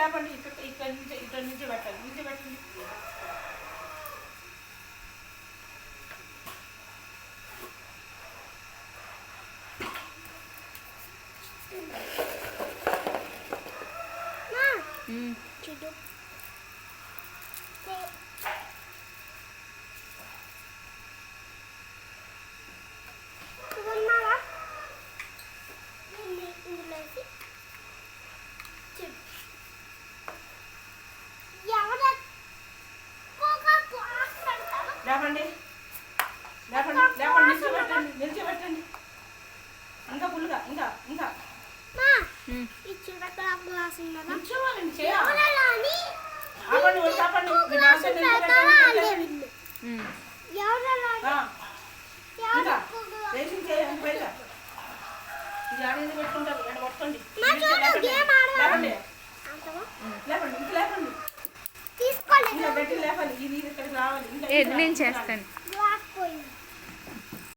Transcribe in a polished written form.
లేపండి, ఇక్కడ నుంచి పెట్టండి, నుంచి పెట్టండి. చూడు లేపండి లేపండి లేపండి, నిల్చోబెట్టండి నిల్చోబెట్టండి. ఇంకా ఫుల్గా ఇంకా ఇంకా నిల్చోవాలండి. చేయాలి ఆపండి, ఆపండి. మీ డాక్టర్ నిల్చోబెట్టండి. ఇంకా రేసింగ్ చేయండి పైగా. ఇది ఆడేది పెట్టుకుంటారు, ఎండ కొట్టండి. లేపండి లేపండి, ఇంక లేపండి. ఇంకా గట్టి లేపాలి, ఇది ఇక్కడికి రావాలి. ఇంకా నేను చేస్తాను.